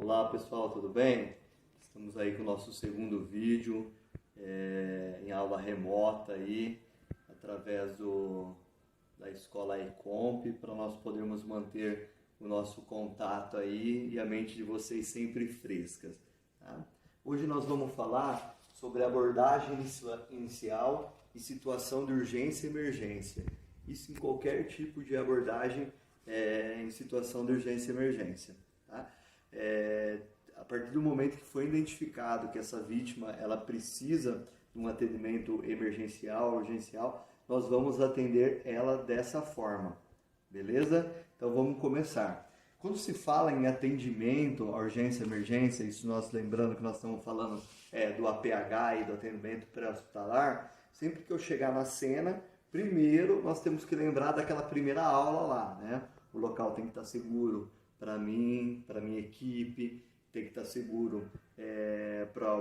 Olá pessoal, tudo bem? Estamos aí com o nosso segundo vídeo em aula remota aí, através da escola iComp, para nós podermos manter o nosso contato aí e a mente de vocês sempre frescas. Tá? Hoje nós vamos falar sobre abordagem inicial e situação de urgência e emergência. Isso em qualquer tipo de abordagem em situação de urgência e emergência. Tá? A partir do momento que foi identificado que essa vítima ela precisa de um atendimento emergencial, urgencial, nós vamos atender ela dessa forma, beleza? Então vamos começar. Quando se fala em atendimento à urgência e emergência, isso nós lembrando que nós estamos falando do APH e do atendimento pré-hospitalar, sempre que eu chegar na cena, primeiro nós temos que lembrar daquela primeira aula lá, né? O local tem que estar seguro para mim, para minha equipe, tem que estar seguro para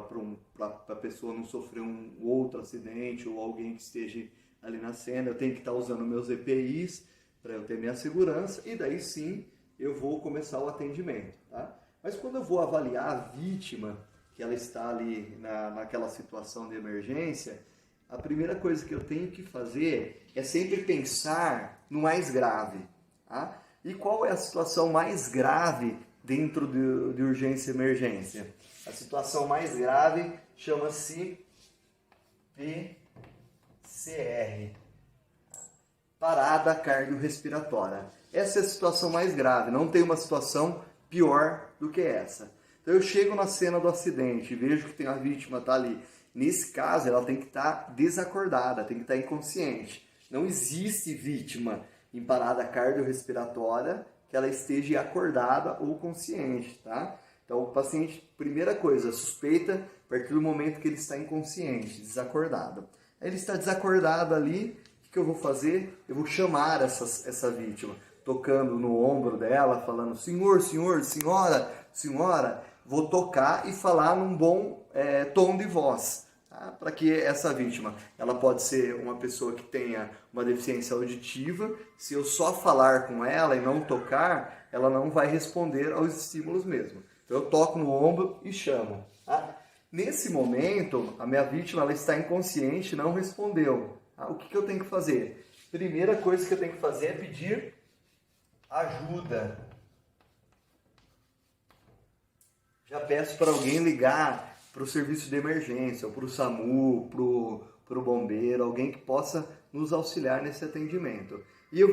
a pessoa não sofrer um outro acidente ou alguém que esteja ali na cena. Eu tenho que estar usando meus EPIs para eu ter minha segurança e daí sim eu vou começar o atendimento. Tá? Mas quando eu vou avaliar a vítima, que ela está ali naquela situação de emergência, a primeira coisa que eu tenho que fazer é sempre pensar no mais grave. Tá? E qual é a situação mais grave dentro de urgência e emergência? A situação mais grave chama-se PCR, parada cardiorrespiratória. Essa é a situação mais grave, não tem uma situação pior do que essa. Então eu chego na cena do acidente e vejo que tem a vítima tá ali. Nesse caso, ela tem que estar desacordada, tem que estar inconsciente. Não existe vítima em parada cardiorrespiratória que ela esteja acordada ou consciente, tá? Então, o paciente, primeira coisa, suspeita a partir do momento que ele está inconsciente, desacordado. Aí ele está desacordado ali, o que eu vou fazer? Eu vou chamar essa vítima, tocando no ombro dela, falando, senhor, senhora, vou tocar e falar num bom tom de voz. Para que essa vítima, ela pode ser uma pessoa que tenha uma deficiência auditiva, se eu só falar com ela e não tocar, ela não vai responder aos estímulos mesmo. Então eu toco no ombro e chamo. Tá? Nesse momento, a minha vítima ela está inconsciente, não respondeu. Tá? O que eu tenho que fazer? Primeira coisa que eu tenho que fazer é pedir ajuda. Já peço para alguém ligar para o serviço de emergência, ou para o SAMU, para o bombeiro, alguém que possa nos auxiliar nesse atendimento. E eu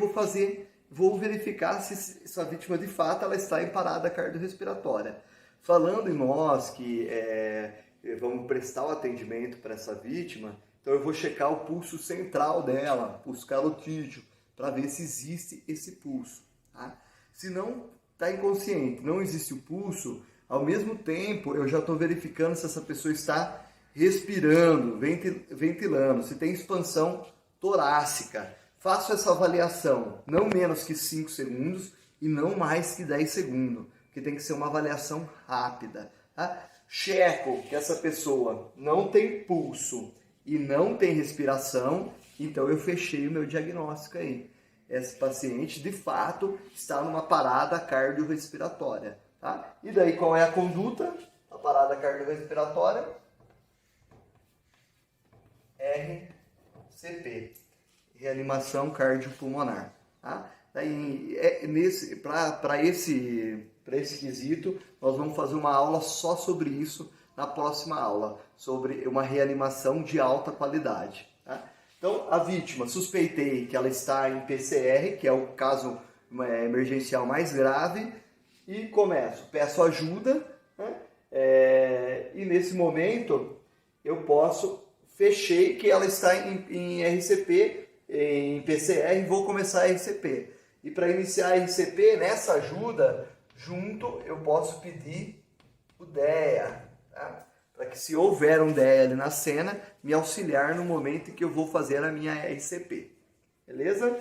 vou verificar se essa vítima de fato ela está em parada cardiorrespiratória. Falando em nós que vamos prestar o atendimento para essa vítima, então eu vou checar o pulso central dela, pulso carotídeo, para ver se existe esse pulso. Tá? Se não está inconsciente, não existe o pulso, ao mesmo tempo, eu já estou verificando se essa pessoa está respirando, ventilando, se tem expansão torácica. Faço essa avaliação, não menos que 5 segundos e não mais que 10 segundos, que tem que ser uma avaliação rápida. Tá? Checo que essa pessoa não tem pulso e não tem respiração, então eu fechei o meu diagnóstico aí. Esse paciente, de fato, está numa parada cardiorrespiratória. Tá? E daí qual é a conduta? A parada cardiorrespiratória? RCP, reanimação cardiopulmonar. Tá? Daí, para esse quesito, nós vamos fazer uma aula só sobre isso na próxima aula, sobre uma reanimação de alta qualidade. Tá? Então, a vítima, suspeitei que ela está em PCR, que é o caso emergencial mais grave, e peço ajuda, né? E nesse momento eu fechei que ela está em RCP, em PCR, e vou começar a RCP. E para iniciar a RCP, nessa ajuda, eu posso pedir o DEA, tá? Para que se houver um DEA ali na cena, me auxiliar no momento em que eu vou fazer a minha RCP. Beleza?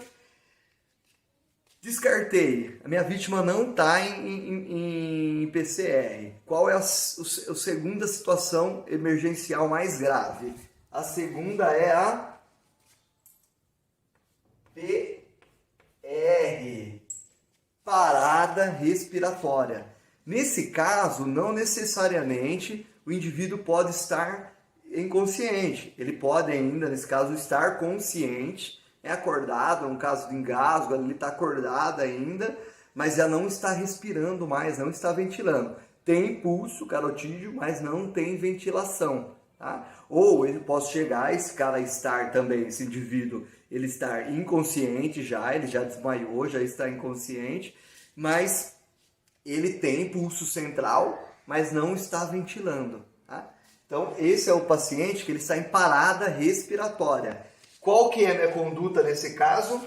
Descartei, a minha vítima não está em PCR. Qual é a segunda situação emergencial mais grave? A segunda é a PR, parada respiratória. Nesse caso, não necessariamente o indivíduo pode estar inconsciente. Ele pode ainda, nesse caso, estar consciente, é acordado, um caso de engasgo, ele está acordado ainda, mas já não está respirando mais, não está ventilando. Tem pulso carotídeo, mas não tem ventilação. Tá? Ou ele pode chegar, esse cara estar também, esse indivíduo, ele estar inconsciente já, ele já desmaiou, já está inconsciente, mas ele tem pulso central, mas não está ventilando. Tá? Então, esse é o paciente que ele está em parada respiratória. Qual que é a minha conduta nesse caso?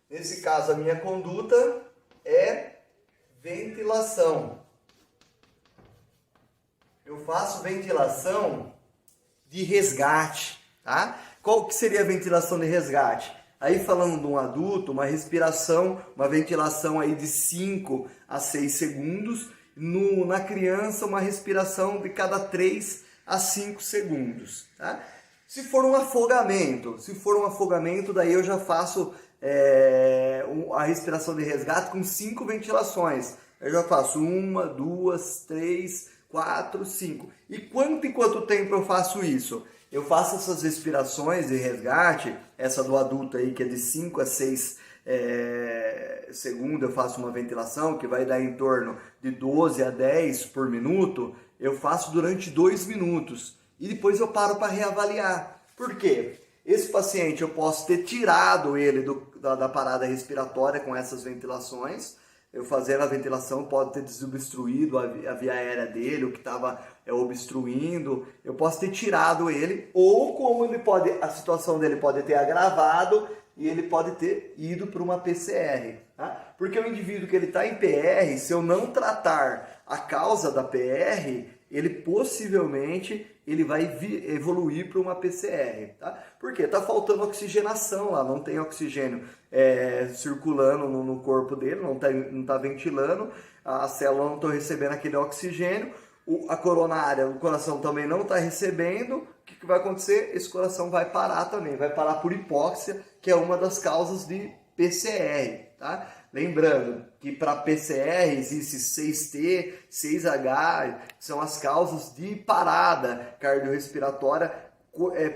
Nesse caso, a minha conduta é ventilação. Eu faço ventilação de resgate, tá? Qual que seria a ventilação de resgate? Aí falando de um adulto, uma respiração, uma ventilação aí de 5 a 6 segundos. Na criança, uma respiração de cada 3 a 5 segundos, tá? Se for um afogamento, daí eu já faço a respiração de resgate com 5 ventilações. Eu já faço 1, 2, 3, 4, 5. E quanto tempo eu faço isso? Eu faço essas respirações de resgate, essa do adulto aí que é de 5 a 6 segundos, eu faço uma ventilação que vai dar em torno de 12 a 10 por minuto, eu faço durante 2 minutos. E depois eu paro para reavaliar. Por quê? Esse paciente eu posso ter tirado ele da parada respiratória com essas ventilações. Eu fazendo a ventilação pode ter desobstruído a via aérea dele, o que estava obstruindo. Eu posso ter tirado ele, ou como a situação dele pode ter agravado e ele pode ter ido para uma PCR. Tá? Porque o indivíduo que ele está em PR, se eu não tratar a causa da PR, ele possivelmente vai evoluir para uma PCR, tá? Porque está faltando oxigenação lá, não tem oxigênio circulando no corpo dele, não tá ventilando, as células não estão recebendo aquele oxigênio, a coronária, o coração também não está recebendo. O que vai acontecer? Esse coração vai parar também, vai parar por hipóxia, que é uma das causas de PCR, tá? Lembrando que para PCR existe 6T, 6H, que são as causas de parada cardiorrespiratória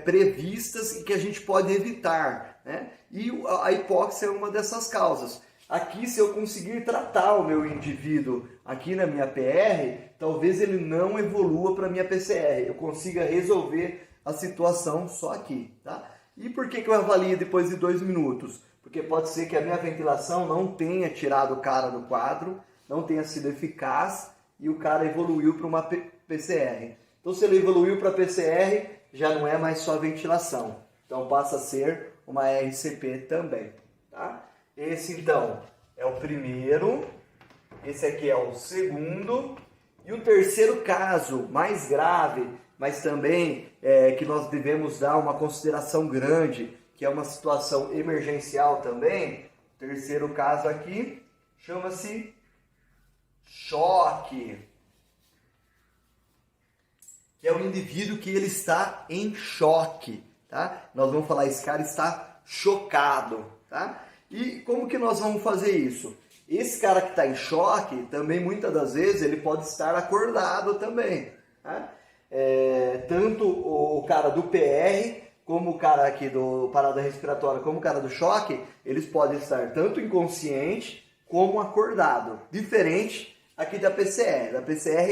previstas e que a gente pode evitar, né? E a hipóxia é uma dessas causas. Aqui, se eu conseguir tratar o meu indivíduo aqui na minha PR, talvez ele não evolua para a minha PCR, eu consiga resolver a situação só aqui, tá? E por que eu avalio depois de 2 minutos? Porque pode ser que a minha ventilação não tenha tirado o cara do quadro, não tenha sido eficaz e o cara evoluiu para uma PCR. Então, se ele evoluiu para PCR, já não é mais só ventilação. Então, passa a ser uma RCP também. Tá? Esse, então, é o primeiro. Esse aqui é o segundo. E o terceiro caso, mais grave, mas também que nós devemos dar uma consideração grande, que é uma situação emergencial também. O terceiro caso aqui chama-se choque, que é um indivíduo que ele está em choque, tá? Nós vamos falar, esse cara está chocado, tá? E como que nós vamos fazer isso? Esse cara que está em choque, também muitas das vezes ele pode estar acordado também, tá? Tanto o cara do PR, como o cara aqui do parada respiratória, como o cara do choque, eles podem estar tanto inconsciente como acordado. Diferente aqui da PCR. Da PCR,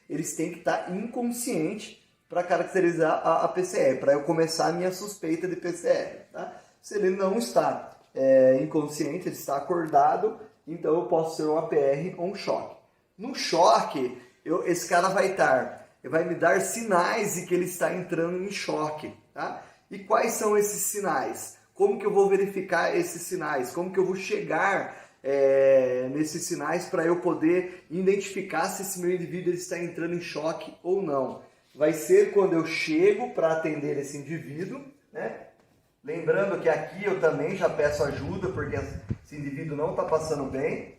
eles têm que estar inconsciente para caracterizar a PCR, para eu começar a minha suspeita de PCR. Tá? Se ele não está inconsciente, ele está acordado, então eu posso ser uma PR ou um choque. No choque, esse cara vai me dar sinais de que ele está entrando em choque. Tá? E quais são esses sinais? Como que eu vou verificar esses sinais? Como que eu vou chegar nesses sinais para eu poder identificar se esse meu indivíduo está entrando em choque ou não? Vai ser quando eu chego para atender esse indivíduo, né? Lembrando que aqui eu também já peço ajuda, porque esse indivíduo não está passando bem.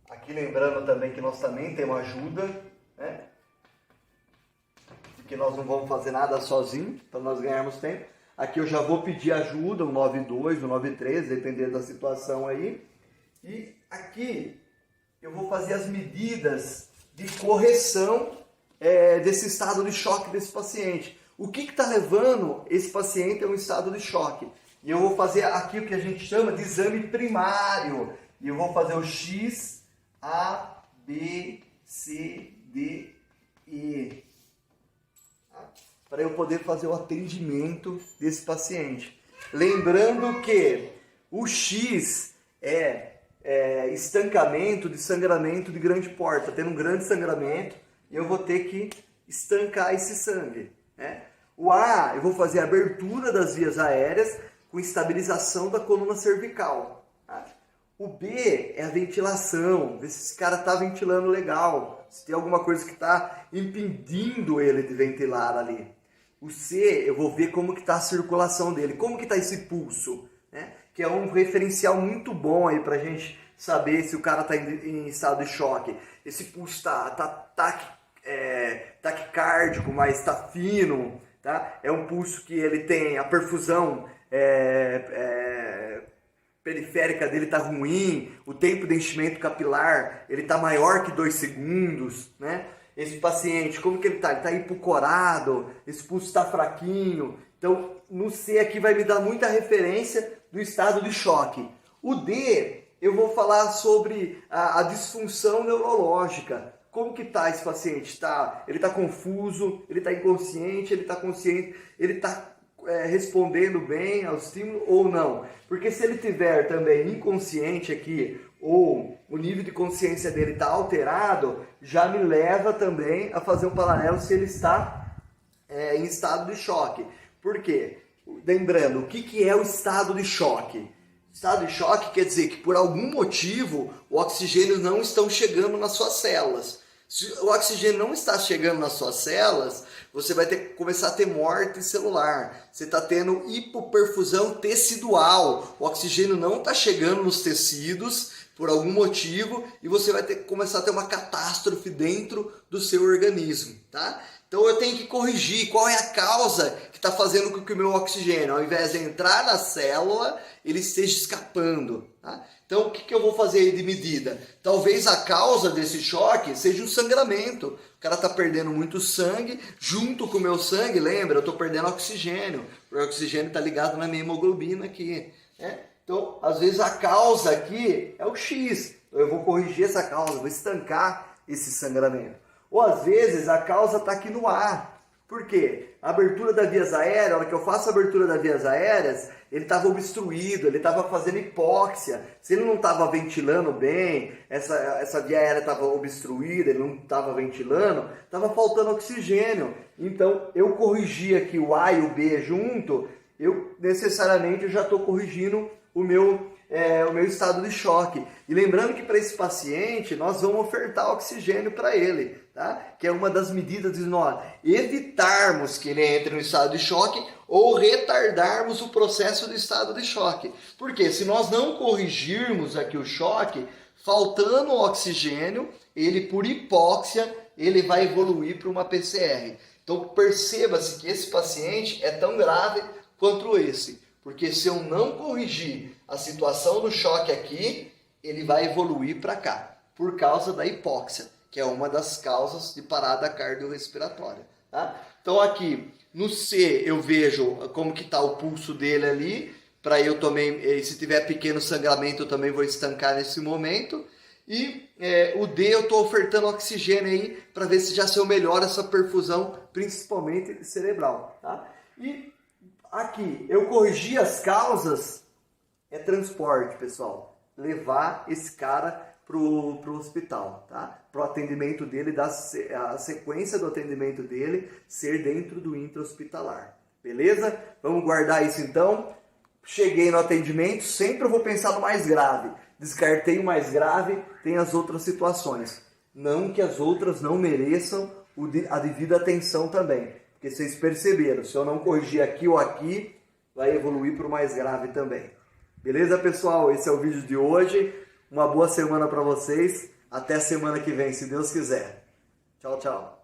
Aqui lembrando também que nós também temos ajuda, né? Que nós não vamos fazer nada sozinho, para nós ganharmos tempo. Aqui eu já vou pedir ajuda, o 92, o 93, dependendo da situação aí. E aqui eu vou fazer as medidas de correção desse estado de choque desse paciente. O que está levando esse paciente a um estado de choque? E eu vou fazer aqui o que a gente chama de exame primário. E eu vou fazer o X, A, B, C, D, E. Para eu poder fazer o atendimento desse paciente. Lembrando que o X é estancamento de sangramento de grande porta. Tendo um grande sangramento, eu vou ter que estancar esse sangue, né? O A, eu vou fazer a abertura das vias aéreas com estabilização da coluna cervical, tá? O B é a ventilação, ver se esse cara está ventilando legal, se tem alguma coisa que está impedindo ele de ventilar ali. O C, eu vou ver como que está a circulação dele, como que está esse pulso, né? Que é um referencial muito bom aí para a gente saber se o cara está em estado de choque. Esse pulso está taquicárdico, mas está fino, tá? É um pulso que ele tem a perfusão periférica dele está ruim, o tempo de enchimento capilar ele está maior que 2 segundos, né? Esse paciente, como que ele está? Ele está hipocorado, esse pulso está fraquinho. Então, no C aqui vai me dar muita referência do estado de choque. O D, eu vou falar sobre a disfunção neurológica. Como que está esse paciente? Ele está confuso, ele está inconsciente, ele está consciente, ele está respondendo bem ao estímulo ou não? Porque se ele tiver também inconsciente aqui, ou o nível de consciência dele está alterado, já me leva também a fazer um paralelo se ele está em estado de choque. Por quê? Lembrando, o que é o estado de choque? Estado de choque quer dizer que por algum motivo o oxigênio não está chegando nas suas células. Se o oxigênio não está chegando nas suas células, você vai começar a ter morte celular. Você está tendo hipoperfusão tecidual. O oxigênio não está chegando nos tecidos por algum motivo e você vai começar a ter uma catástrofe dentro do seu organismo, tá? Então eu tenho que corrigir qual é a causa que está fazendo com que o meu oxigênio, ao invés de entrar na célula, ele esteja escapando, tá? Então o que eu vou fazer aí de medida? Talvez a causa desse choque seja o sangramento. O cara está perdendo muito sangue, junto com o meu sangue, lembra? Eu estou perdendo oxigênio. O oxigênio está ligado na minha hemoglobina aqui, né? Então, às vezes a causa aqui é o X. Então, eu vou corrigir essa causa, vou estancar esse sangramento. Ou às vezes a causa está aqui no A. Por quê? A abertura das vias aéreas, a hora que eu faço a abertura das vias aéreas, ele estava obstruído, ele estava fazendo hipóxia. Se ele não estava ventilando bem, essa via aérea estava obstruída, ele não estava ventilando, estava faltando oxigênio. Então, eu corrigi aqui o A e o B junto, eu necessariamente já estou corrigindo o meu estado de choque. E lembrando que para esse paciente, nós vamos ofertar oxigênio para ele, tá? Que é uma das medidas de nós evitarmos que ele entre no estado de choque ou retardarmos o processo do estado de choque. Porque se nós não corrigirmos aqui o choque, faltando oxigênio, ele por hipóxia, ele vai evoluir para uma PCR. Então perceba-se que esse paciente é tão grave quanto esse. Porque se eu não corrigir a situação do choque aqui, ele vai evoluir para cá, por causa da hipóxia, que é uma das causas de parada cardiorrespiratória, tá? Então aqui no C eu vejo como que está o pulso dele ali, para eu também, se tiver pequeno sangramento eu também vou estancar nesse momento. E o D eu estou ofertando oxigênio aí, para ver se eu melhoro essa perfusão, principalmente cerebral, tá? E aqui, eu corrigi as causas, é transporte, pessoal. Levar esse cara pro hospital, tá? Pro atendimento dele, a sequência do atendimento dele ser dentro do intra-hospitalar. Beleza? Vamos guardar isso então. Cheguei no atendimento, sempre eu vou pensar no mais grave. Descartei o mais grave, tem as outras situações. Não que as outras não mereçam a devida atenção também. Porque vocês perceberam, se eu não corrigir aqui ou aqui, vai evoluir para o mais grave também. Beleza, pessoal? Esse é o vídeo de hoje. Uma boa semana para vocês. Até semana que vem, se Deus quiser. Tchau, tchau.